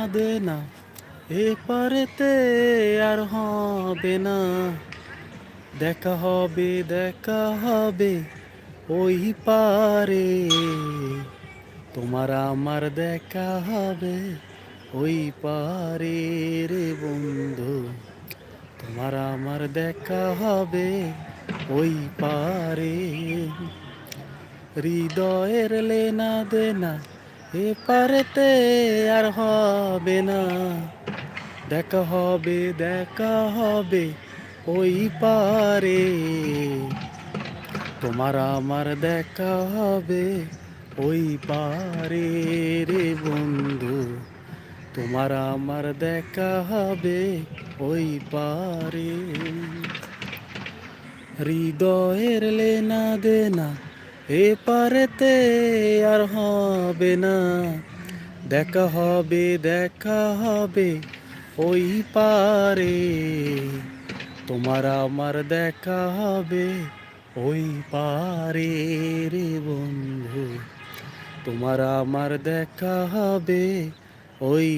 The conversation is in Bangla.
দে না এপারেতে আর হবে না, দেখা হবে ওই পারে। তোমার আমার দেখা হবে ওই পারে রে বন্ধু, তোমার আমার দেখা হবে ওই পারে। হৃদয়ের লেনা দেনা এপারেতে আর হবে না, দেখা হবে ওই পারে। তোমার আমার দেখা হবে ওই পারে রে বন্ধু, তোমার আমার দেখা হবে ওই পারে। হৃদয়ের লেনা দেনা এপারেতে আর হবে না, দেখা হবে ওই পারে। তোমার আমার দেখা হবে ওই পারে রে বন্ধু, তোমার আমার দেখা হবে ওই